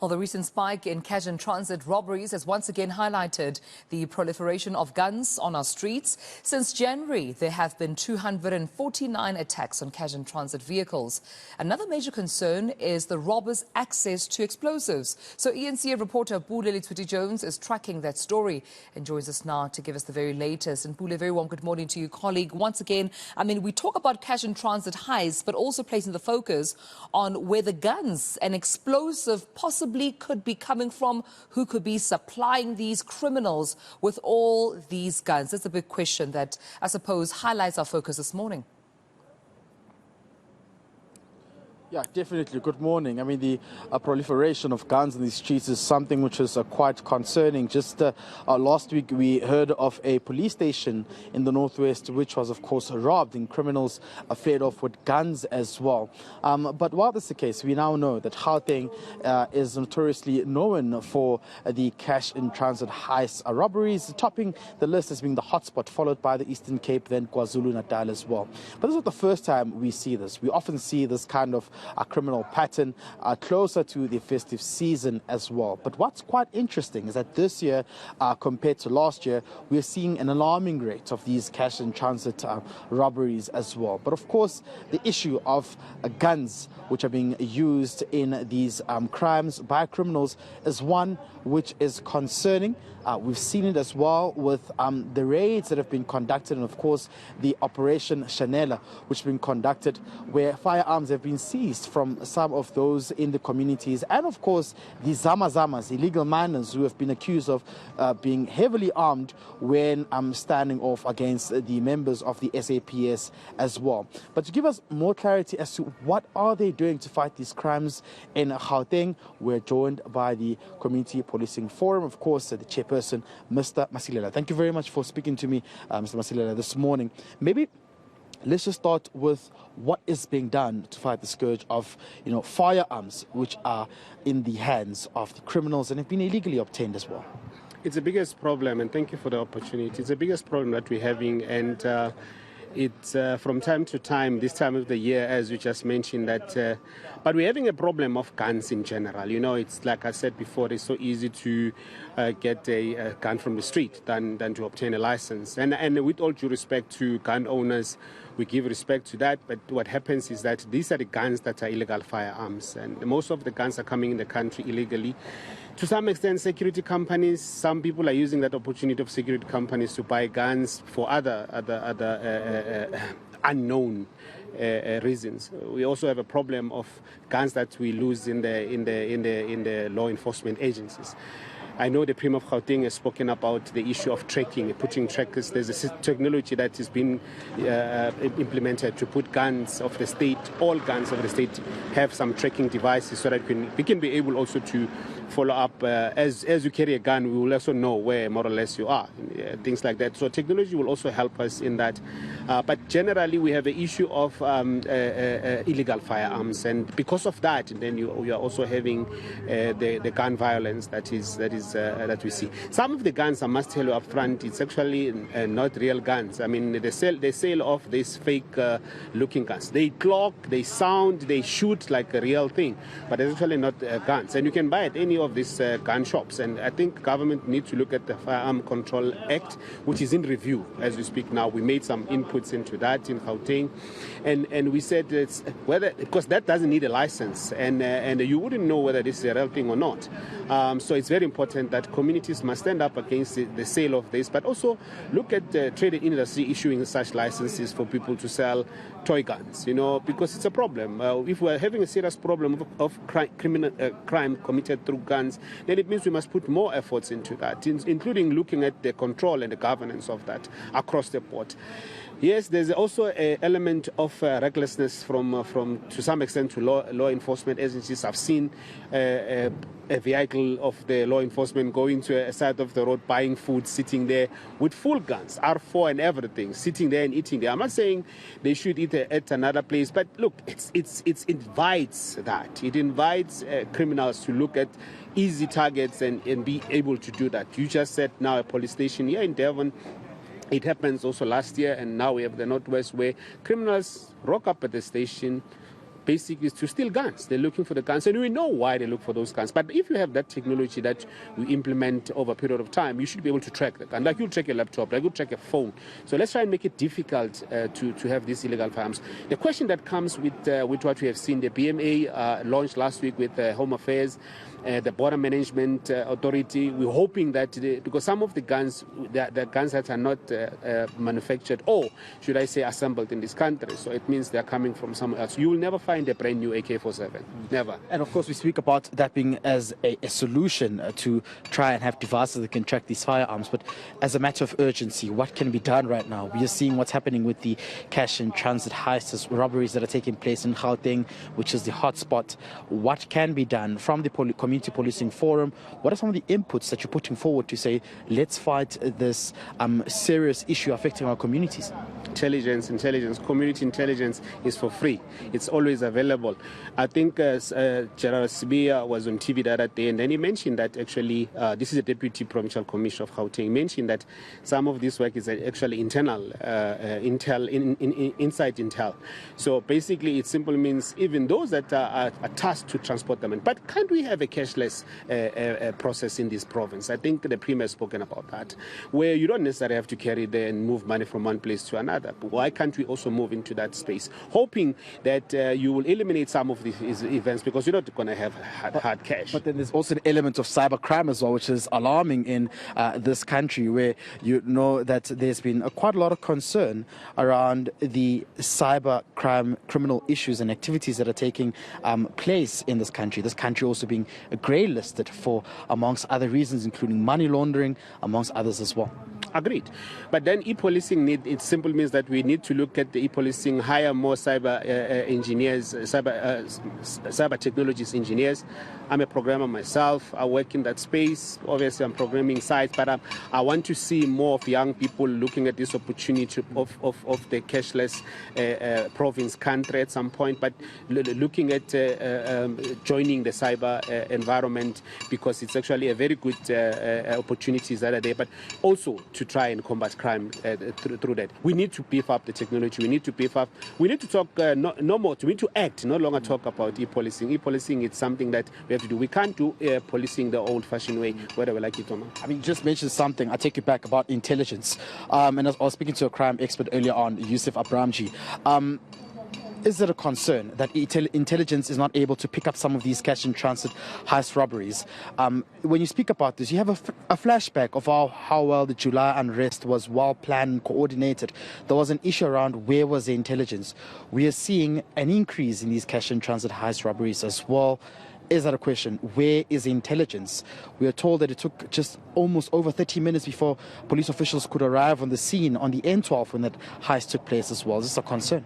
Well, the recent spike in cash and transit robberies has once again highlighted the proliferation of guns on our streets. Since January, there have been 249 attacks on cash and transit vehicles. Another major concern is the robbers' access to explosives. So eNCA reporter Pule Letshwiti-Jones is tracking that story and joins us now to give us the very latest. And Pule, very warm good morning to you, colleague. Once again, we talk about cash and transit highs, but also placing the focus on where the guns and explosive possibly could be coming from, who could be supplying these criminals with all these guns. That's a big question that I suppose highlights our focus this morning. Yeah, definitely. Good morning. The proliferation of guns in the streets is something which is quite concerning. Just last week, we heard of a police station in the northwest, which was, of course, robbed, and criminals fled off with guns as well. But while this is the case, we now know that Gauteng is notoriously known for the cash in transit heist robberies, topping the list as being the hotspot, followed by the Eastern Cape, then KwaZulu-Natal as well. But this is not the first time we see this. We often see this kind of a criminal pattern closer to the festive season as well. But what's quite interesting is that this year, compared to last year, we're seeing an alarming rate of these cash and transit robberies as well. But of course, the issue of guns which are being used in these crimes by criminals is one which is concerning. We've seen it as well with the raids that have been conducted, and of course the Operation Chanela, which has been conducted, where firearms have been seized from some of those in the communities, and of course the Zamazamas, illegal miners who have been accused of being heavily armed when standing off against the members of the SAPS as well. But to give us more clarity as to what are they doing to fight these crimes in Gauteng, we're joined by the Community Policing Forum, of course, the chairperson, Mr. Masilela. Thank you very much for speaking to me, Mr. Masilela, this morning. Maybe let's just start with what is being done to fight the scourge of, firearms which are in the hands of the criminals and have been illegally obtained as well. It's the biggest problem, and thank you for the opportunity. It's the biggest problem that we're having, and it's from time to time, this time of the year, as you just mentioned, that but we're having a problem of guns in general. It's like I said before, it's so easy to get a gun from the street than to obtain a license. And with all due respect to gun owners, we give respect to that, but what happens is that these are the guns that are illegal firearms, and most of the guns are coming in the country illegally. To some extent, security companies, some people are using that opportunity of security companies to buy guns for other unknown reasons. We also have a problem of guns that we lose in the law enforcement agencies. I know the Premier of Gauteng has spoken about the issue of tracking, putting trackers. There's a technology that has been implemented to put guns of the state, all guns of the state have some tracking devices so that we can be able also to follow up. As you carry a gun, we will also know where more or less you are, things like that. So technology will also help us in that. But generally, we have an issue of illegal firearms, and because of that, then you are also having the gun violence that we see. Some of the guns, I must tell you up front, it's actually not real guns. The sale of these fake looking guns. They clock, they sound, they shoot like a real thing, but it's actually not guns. And you can buy at any of these gun shops. And I think government needs to look at the Firearm Control Act, which is in review as we speak now. We made some inputs into that in Gauteng, and we said it's whether, because that doesn't need a license, and you wouldn't know whether this is a real thing or not. So it's very important that communities must stand up against the sale of this, but also look at the trade industry issuing such licenses for people to sell toy guns, because it's a problem. If we're having a serious problem of crime committed through guns, then it means we must put more efforts into that, including looking at the control and the governance of that across the board. Yes, there's also an element of recklessness from to some extent to law enforcement agencies. I've seen a vehicle of the law enforcement going to a side of the road, buying food, sitting there with full guns, R4 and everything, sitting there and eating there. I'm not saying they should eat at another place, but look, it invites that. It invites criminals to look at easy targets and be able to do that. You just said now a police station here in Devon. It happens also last year, and now we have the Northwest, where criminals rock up at the station, basically is to steal guns. They're looking for the guns, and we know why they look for those guns. But if you have that technology that we implement over a period of time, you should be able to track the gun. Like you'll track a laptop, like you'll track a phone. So let's try and make it difficult to have these illegal firearms. The question that comes with what we have seen, the BMA launched last week with Home Affairs, the Border Management Authority. We're hoping that because some of the guns, the guns that are not manufactured, or should I say assembled in this country, so it means they're coming from somewhere else. You will never find a brand new AK-47, never. And of course, we speak about that being as a solution to try and have devices that can track these firearms. But as a matter of urgency, what can be done right now? We are seeing what's happening with the cash and transit heists, robberies that are taking place in Gauteng, which is the hotspot. What can be done from the Community Policing Forum? What are some of the inputs that you're putting forward to say, let's fight this serious issue affecting our communities? Intelligence, community intelligence is for free. It's always available. I think General Sibia was on TV the other day, and then he mentioned that actually, this is a Deputy Provincial Commissioner of Gauteng, mentioned that some of this work is actually internal intel, inside intel. So basically, it simply means even those that are tasked to transport them. But can't we have a cashless process in this province? I think the Premier has spoken about that, where you don't necessarily have to carry there and move money from one place to another. But why can't we also move into that space, hoping that you will eliminate some of these events, because you're not going to have hard cash. But then there's also an element of cybercrime as well, which is alarming in this country, where you know that there's been quite a lot of concern around the cybercrime criminal issues and activities that are taking place in this country. This country also being grey-listed for, amongst other reasons, including money laundering, amongst others as well. Agreed. But then e-policing, it simply means that we need to look at the e-policing, hire more cyber engineers, cyber technologies engineers. I'm a programmer myself. I work in that space. Obviously, I'm programming sites, but I want to see more of young people looking at this opportunity of the cashless province country at some point, but looking at joining the cyber environment, because it's actually a very good opportunities that are there, but also to try and combat crime through that. We need to beef up the technology. We need to beef up. We need to talk no more. We need to act, no longer talk about e-policing. E-policing is something that we have to do. We can't do policing the old-fashioned way, whether we like it or not. I mean, you just mentioned something. I take you back about intelligence. And I was speaking to a crime expert earlier on, Yusuf Abramji. Is it a concern that intelligence is not able to pick up some of these cash and transit heist robberies? When you speak about this, you have a flashback of how well the July unrest was well planned and coordinated. There was an issue around where was the intelligence. We are seeing an increase in these cash and transit heist robberies as well. Is that a question? Where is the intelligence? We are told that it took just almost over 30 minutes before police officials could arrive on the scene on the N12 when that heist took place as well. Is this a concern?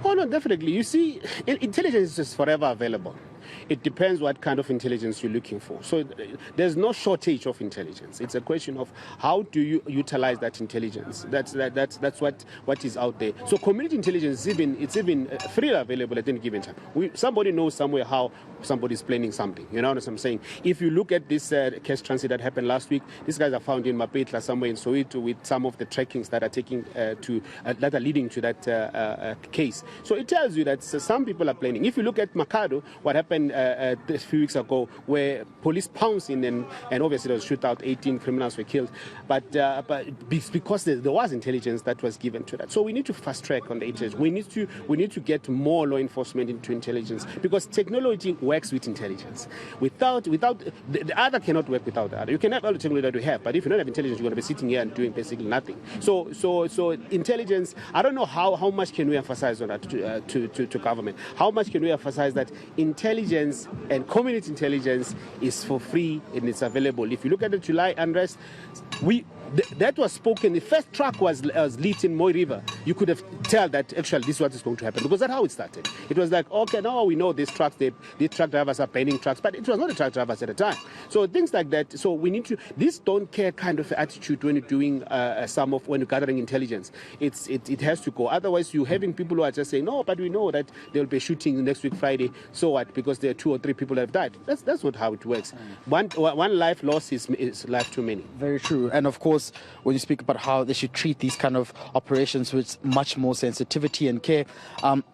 Oh, no, definitely. You see, intelligence is forever available. It depends what kind of intelligence you're looking for. So there's no shortage of intelligence. It's a question of how do you utilize that intelligence. That's what is out there. So community intelligence it's even freely available at any given time. Somebody knows somewhere how somebody's planning something. You know what I'm saying? If you look at this cash transit that happened last week, these guys are found in Mapetla, somewhere in Soweto, with some of the trackings that are taking that are leading to that case. So it tells you that some people are planning. If you look at Makado, what happened a few weeks ago, where police pounced in and obviously there was a shootout, 18 criminals were killed, but because there was intelligence that was given to that. So we need to fast track on the intelligence. We need to get more law enforcement into intelligence, because technology works with intelligence. Without the other cannot work without the other. You can have all the technology that we have, but if you don't have intelligence, you're going to be sitting here and doing basically nothing. So intelligence, I don't know how much can we emphasize on that to government. How much can we emphasize that intelligence and community intelligence is for free and it's available. If you look at the July unrest, that was spoken. The first truck was lit in Moy River. You could have tell that actually this is what is going to happen, because that's how it started. It was like, okay, now we know these trucks, these truck drivers are banning trucks, but it was not the truck drivers at the time. So things like that. So we need to, this don't care kind of attitude when you're doing when you're gathering intelligence. It has to go. Otherwise, you're having people who are just saying, no, but we know that there will be shooting next week Friday. So what? Because there are 2 or 3 people that have died. That's not how it works. One life lost is life too many. Very true. And of course, course, when you speak about how they should treat these kind of operations with much more sensitivity and care,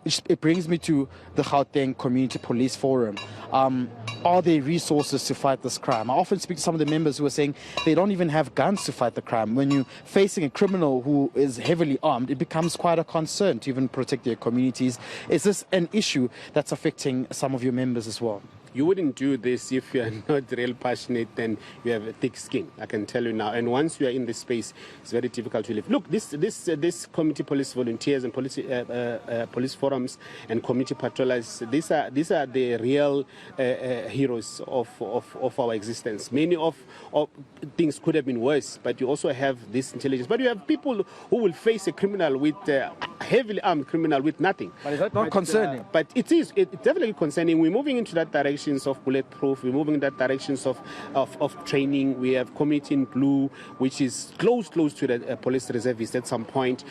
it brings me to the Gauteng Community Police Forum. Are there resources to fight this crime? I often speak to some of the members who are saying they don't even have guns to fight the crime. When you're facing a criminal who is heavily armed, it becomes quite a concern to even protect their communities. Is this an issue that's affecting some of your members as well? You wouldn't do this if you are not real passionate and you have a thick skin, I can tell you now. And once you are in this space, it's very difficult to live. Look, this community police volunteers and police forums and community patrollers, these are the real heroes of our existence. Many of things could have been worse, but you also have this intelligence. But you have people who will face a criminal with heavily armed criminal with nothing. But is that not concerning? But it's definitely concerning. We're moving into that direction of bulletproof. We're moving in that directions of training. We have Community in Blue, which is close to the police reservists at some point.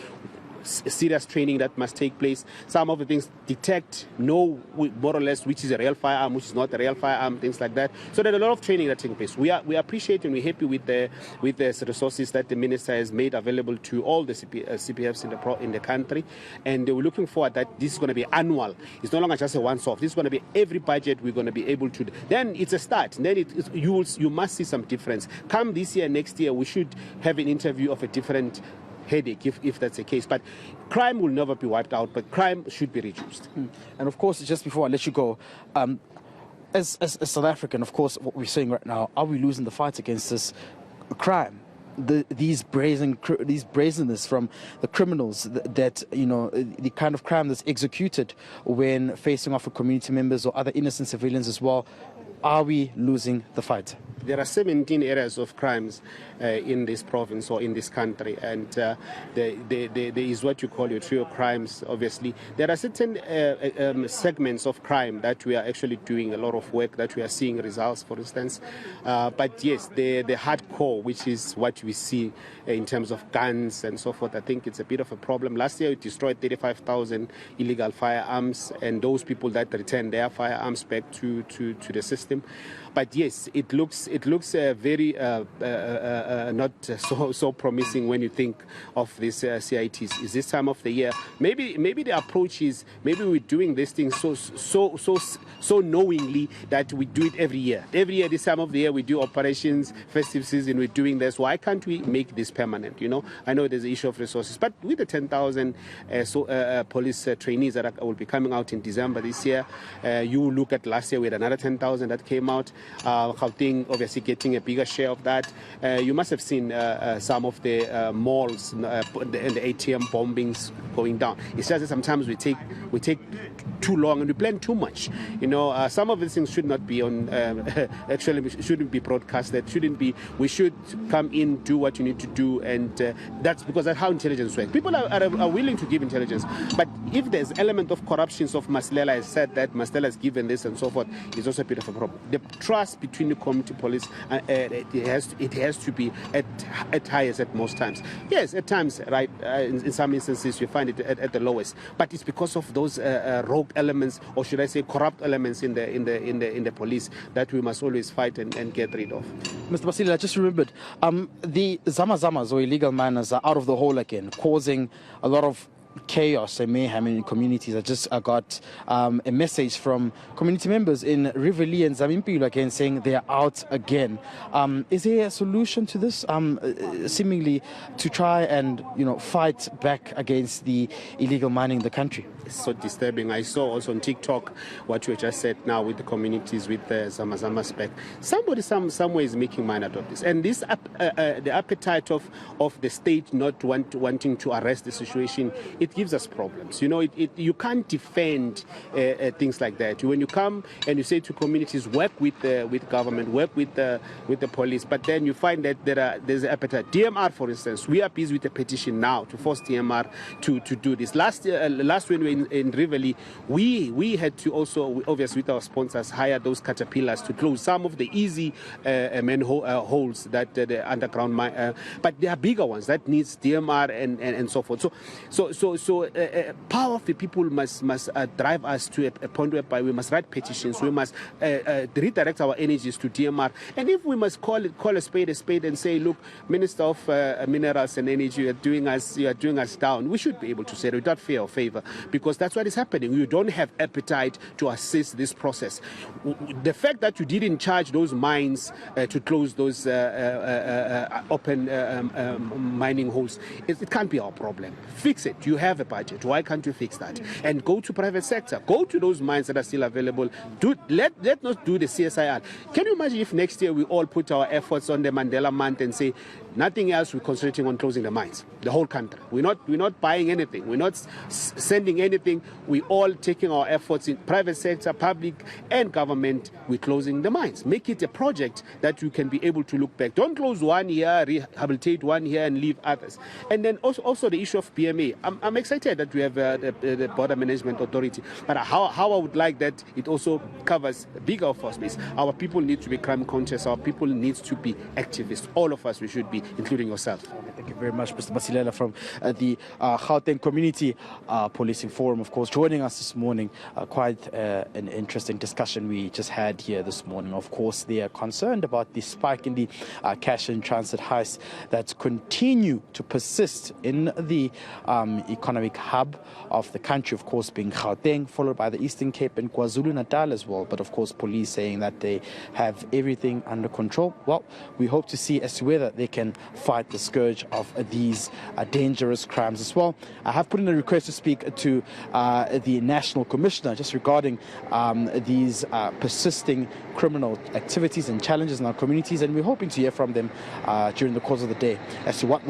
Serious training that must take place. Some of the things detect, know more or less which is a real firearm, which is not a real firearm, things like that. So there's a lot of training that's taking place. We appreciate and we're happy with the resources that the minister has made available to all the CPFs in the country, and we're looking forward that this is going to be annual. It's no longer just a once-off. This is going to be every budget we're going to be able to. Then it's a start. Then you must see some difference. Come this year, next year, we should have an interview of a different headache if that's the case. But crime will never be wiped out, but crime should be reduced. And of course, just before I let you go, as South African, of course, what we're saying right now, are we losing the fight against this crime? These brazenness from the criminals that the kind of crime that's executed when facing off with community members or other innocent civilians as well. Are we losing the fight? There are 17 areas of crimes in this province or in this country, and there is what you call your trio crimes, obviously. There are certain segments of crime that we are actually doing a lot of work, that we are seeing results, for instance. But yes, the hardcore, which is what we see in terms of guns and so forth, I think it's a bit of a problem. Last year, we destroyed 35,000 illegal firearms, and those people that returned their firearms back to the system. But yes, it looks very not so promising when you think of these CITs. Is this time of the year? Maybe the approach is maybe we're doing this thing so knowingly that we do it every year. Every year, this time of the year, we do operations, festive season. We're doing this. Why can't we make this permanent? I know there's an issue of resources, but with the 10,000 police trainees that will be coming out in December this year, you look at last year we had another 10,000 that came out. Gauteng obviously getting a bigger share of that. You must have seen some of the malls and the ATM bombings going down. It's just that sometimes we take too long and we plan too much. Some of these things should not be on. Actually, shouldn't be broadcasted. Shouldn't be. We should come in, do what you need to do, and that's because that's how intelligence works. People are willing to give intelligence, but if there's element of corruption, of Maslela has said that, Maslela has given this and so forth, it's also a bit of a problem. The trust between the community police, it has to be at highest at most times. Yes, at times, right, in some instances you find it at the lowest, but it's because of those rogue elements, or should I say corrupt elements in the police, that we must always fight and get rid of. Mr. Basile, I just remembered, the Zamazamas or illegal miners are out of the hole again, causing a lot of chaos and mayhem in communities. I just got a message from community members in Riverlea and Zamimpilo again saying they're out again. Is there a solution to this, seemingly to try and fight back against the illegal mining in the country? It's so disturbing. I saw also on TikTok what you just said now with the communities, with the Zamazama spec. Somebody somewhere is making money out of this, and this the appetite of the state not wanting to arrest the situation, it gives us problems. You can't defend things like that. When you come and you say to communities, work with government, work with the police, but then you find that there's an appetite. DMR, for instance, we are busy with a petition now to force DMR to do this. Last when we were in Rivoli, we had to also, obviously with our sponsors, hire those caterpillars to close some of the easy holes that the underground mine, but there are bigger ones that needs DMR and so forth. So power of the people must drive us to a point whereby we must write petitions, we must redirect our energies to DMR, and if we must call a spade and say, look, Minister of Minerals and Energy, you are doing us down, we should be able to say it without fear or favor, because that's what is happening. You don't have appetite to assist this process. The fact that you didn't charge those mines to close those open mining holes, it can't be our problem. Fix it. You have a budget. Why can't you fix that? And go to private sector. Go to those mines that are still available. Let not do the CSIR. Can you imagine if next year we all put our efforts on the Mandela Month and say, nothing else, we're concentrating on closing the mines, the whole country. We're not buying anything. We're not sending anything. We're all taking our efforts in private sector, public and government. We're closing the mines. Make it a project that you can be able to look back. Don't close one here, rehabilitate one here and leave others. And then also the issue of BMA. I'm excited that we have the Border Management Authority, but how I would like that it also covers a bigger force base. Our people need to be crime conscious. Our people need to be activists. All of us, we should be, including yourself. Thank you very much, Mr. Basilela from the Gauteng Community Policing Forum, of course, joining us this morning. Quite an interesting discussion we just had here this morning. Of course, they are concerned about the spike in the cash and transit heists that continue to persist in the economic hub of the country, of course, being Gauteng, followed by the Eastern Cape and KwaZulu-Natal as well. But of course, police saying that they have everything under control. Well, we hope to see as to whether they can fight the scourge of these dangerous crimes as well. I have put in a request to speak to the National Commissioner just regarding these persisting criminal activities and challenges in our communities, and we're hoping to hear from them during the course of the day as to what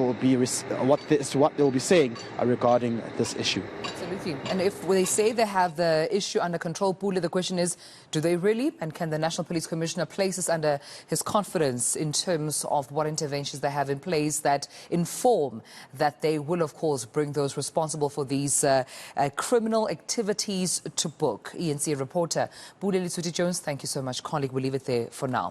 they'll be saying regarding this issue. Absolutely. And if they say they have the issue under control, Pule, the question is, do they really? And can the National Police Commissioner place this under his confidence in terms of what interventions they have in place that inform that they will, of course, bring those responsible for these criminal activities to book? eNCA reporter Pule Letshwiti-Jones, thank you so much, colleague. We'll leave it there for now.